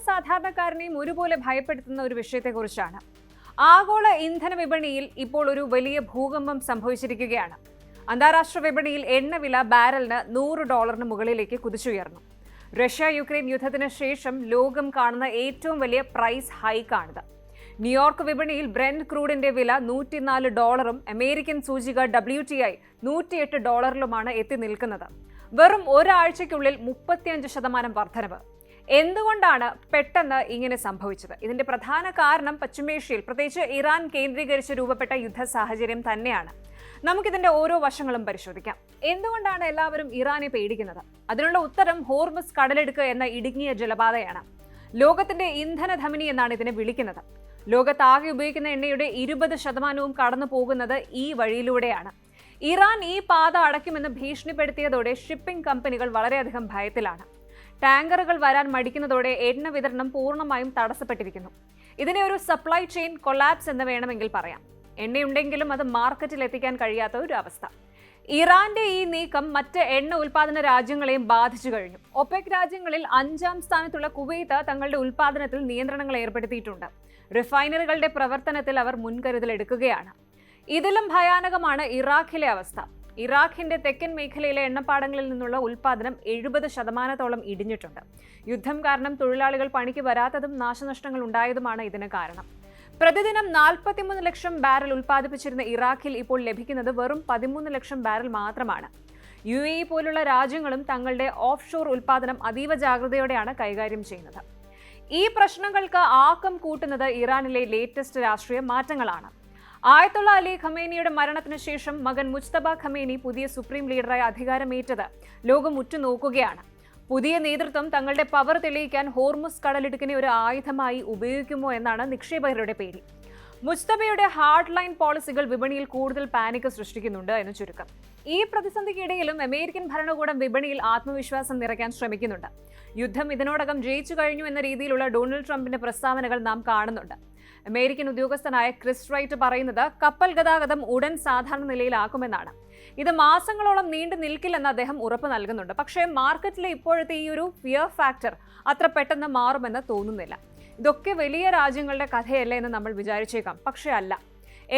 സാധാരണക്കാരനെയും ഒരുപോലെ ഭയപ്പെടുത്തുന്ന ഒരു വിഷയത്തെക്കുറിച്ചാണ്. ആഗോള ഇന്ധന വിപണിയിൽ ഇപ്പോൾ ഒരു വലിയ ഭൂകമ്പം സംഭവിച്ചിരിക്കുകയാണ്. അന്താരാഷ്ട്ര വിപണിയിൽ എണ്ണവില ബാരലിന് $100 മുകളിലേക്ക് കുതിച്ചുയർന്നു. റഷ്യ യുക്രൈൻ യുദ്ധത്തിന് ശേഷം ലോകം കാണുന്ന ഏറ്റവും വലിയ പ്രൈസ് ഹൈക്കാണിത്. ന്യൂയോർക്ക് വിപണിയിൽ ബ്രെന്റ് ക്രൂഡിന്റെ വില $104, അമേരിക്കൻ സൂചിക WTI $108 എത്തി നിൽക്കുന്നത്. വെറും ഒരാഴ്ചയ്ക്കുള്ളിൽ 35% വർധനവ്. എന്തുകൊണ്ടാണ് പെട്ടെന്ന് ഇങ്ങനെ സംഭവിച്ചത്? ഇതിന്റെ പ്രധാന കാരണം പശ്ചിമേഷ്യയിൽ, പ്രത്യേകിച്ച് ഇറാൻ കേന്ദ്രീകരിച്ച് രൂപപ്പെട്ട യുദ്ധ സാഹചര്യം തന്നെയാണ്. നമുക്കിതിന്റെ ഓരോ വശങ്ങളും പരിശോധിക്കാം. എന്തുകൊണ്ടാണ് എല്ലാവരും ഇറാനെ പേടിക്കുന്നത്? അതിനുള്ള ഉത്തരം ഹോർമസ് കടലെടുക്ക് എന്ന ഇടുങ്ങിയ ജലപാതയാണ്. ലോകത്തിന്റെ ഇന്ധനധമനി എന്നാണ് ഇതിനെ വിളിക്കുന്നത്. ലോകത്താകെ ഉപയോഗിക്കുന്ന എണ്ണയുടെ 20% കടന്നു പോകുന്നത് ഈ വഴിയിലൂടെയാണ്. ഇറാൻ ഈ പാത അടയ്ക്കുമെന്ന് ഭീഷണിപ്പെടുത്തിയതോടെ ഷിപ്പിംഗ് കമ്പനികൾ വളരെയധികം ഭയത്തിലാണ്. ടാങ്കറുകൾ വരാൻ മടിക്കുന്നതോടെ എണ്ണ വിതരണം പൂർണ്ണമായും തടസ്സപ്പെട്ടിരിക്കുന്നു. ഇതിനെ ഒരു സപ്ലൈ ചെയിൻ കൊളാപ്സ് എന്ന് വേണമെങ്കിൽ പറയാം. എണ്ണയുണ്ടെങ്കിലും അത് മാർക്കറ്റിൽ എത്തിക്കാൻ കഴിയാത്ത ഒരു അവസ്ഥ. ഇറാന്റെ ഈ നീക്കം മറ്റ് എണ്ണ ഉൽപാദന രാജ്യങ്ങളെയും ബാധിച്ചു കഴിഞ്ഞു. ഒപെക് രാജ്യങ്ങളിൽ 5ാം സ്ഥാനത്തുള്ള കുവൈത്ത് തങ്ങളുടെ ഉൽപാദനത്തിൽ നിയന്ത്രണങ്ങൾ ഏർപ്പെടുത്തിയിട്ടുണ്ട്. റിഫൈനറികളുടെ പ്രവർത്തനത്തിൽ അവർ മുൻകരുതൽ എടുക്കുകയാണ്. ഇതിലും ഭയാനകമാണ് ഇറാഖിലെ അവസ്ഥ. ഇറാഖിന്റെ തെക്കൻ മേഖലയിലെ എണ്ണപ്പാടങ്ങളിൽ നിന്നുള്ള ഉൽപാദനം 70% ഇടിഞ്ഞിട്ടുണ്ട്. യുദ്ധം കാരണം തൊഴിലാളികൾ പണിക്ക് വരാത്തതും നാശനഷ്ടങ്ങൾ ഉണ്ടായതുമാണ് ഇതിന് കാരണം. പ്രതിദിനം 43 ലക്ഷം ബാരൽ ഉൽപ്പാദിപ്പിച്ചിരുന്ന ഇറാഖിൽ ഇപ്പോൾ ലഭിക്കുന്നത് വെറും 13 ലക്ഷം ബാരൽ മാത്രമാണ്. UAE പോലുള്ള രാജ്യങ്ങളും തങ്ങളുടെ ഓഫ് ഷോർ ഉൽപ്പാദനം അതീവ ജാഗ്രതയോടെയാണ് കൈകാര്യം ചെയ്യുന്നത്. ഈ പ്രശ്നങ്ങൾക്ക് ആക്കം കൂട്ടുന്നത് ഇറാനിലെ ലേറ്റസ്റ്റ് രാഷ്ട്രീയ മാറ്റങ്ങളാണ്. ആയത്തുള്ള അലി ഖമേനിയുടെ മരണത്തിന് ശേഷം മകൻ മുജ്തബ ഖമേനി പുതിയ സുപ്രീം ലീഡറായി അധികാരമേറ്റത് ലോകം ഉറ്റുനോക്കുകയാണ്. പുതിയ നേതൃത്വം തങ്ങളുടെ പവർ തെളിയിക്കാൻ ഹോർമുസ് കടലിടുക്കിനെ ഒരു ആയുധമായി ഉപയോഗിക്കുമോ എന്നാണ് നിക്ഷേപകരുടെ പേടി. മുജ്തബയുടെ ഹാർഡ് ലൈൻ പോളിസികൾ വിപണിയിൽ കൂടുതൽ പാനിക് സൃഷ്ടിക്കുന്നുണ്ട് എന്ന് ചുരുക്കം. ഈ പ്രതിസന്ധിക്കിടയിലും അമേരിക്കൻ ഭരണകൂടം വിപണിയിൽ ആത്മവിശ്വാസം നിറയ്ക്കാൻ ശ്രമിക്കുന്നുണ്ട്. യുദ്ധം ഇതിനോടകം ജയിച്ചു കഴിഞ്ഞു എന്ന രീതിയിലുള്ള ഡൊണാൾഡ് ട്രംപിന്റെ പ്രസ്താവനകൾ നാം കാണുന്നുണ്ട്. അമേരിക്കൻ ഉദ്യോഗസ്ഥനായ ക്രിസ് റൈറ്റ് പറയുന്നത് കപ്പൽ ഗതാഗതം ഉടൻ സാധാരണ നിലയിലാക്കുമെന്നാണ്. ഇത് മാസങ്ങളോളം നീണ്ടു നിൽക്കില്ലെന്ന് അദ്ദേഹം ഉറപ്പ് നൽകുന്നുണ്ട്. പക്ഷേ മാർക്കറ്റിലെ ഇപ്പോഴത്തെ ഈ ഒരു ഫിയർ ഫാക്ടർ അത്ര പെട്ടെന്ന് മാറുമെന്ന് തോന്നുന്നില്ല. ഇതൊക്കെ വലിയ രാജ്യങ്ങളുടെ കഥയല്ലേ എന്ന് നമ്മൾ വിചാരിച്ചേക്കാം. പക്ഷേ അല്ല.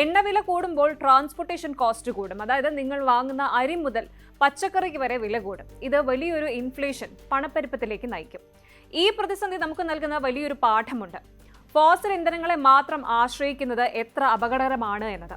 എണ്ണവില കൂടുമ്പോൾ ട്രാൻസ്പോർട്ടേഷൻ കോസ്റ്റ് കൂടും. അതായത് നിങ്ങൾ വാങ്ങുന്ന അരി മുതൽ പച്ചക്കറിക്ക് വരെ വില കൂടും. ഇത് വലിയൊരു ഇൻഫ്ലേഷൻ, പണപ്പെരുപ്പത്തിലേക്ക് നയിക്കും. ഈ പ്രതിസന്ധി നമുക്ക് നൽകുന്ന വലിയൊരു പാഠമുണ്ട്. ഫോസിൽ ഇന്ധനങ്ങളെ മാത്രം ആശ്രയിക്കുന്നത് എത്ര അപകടകരമാണ് എന്നത്.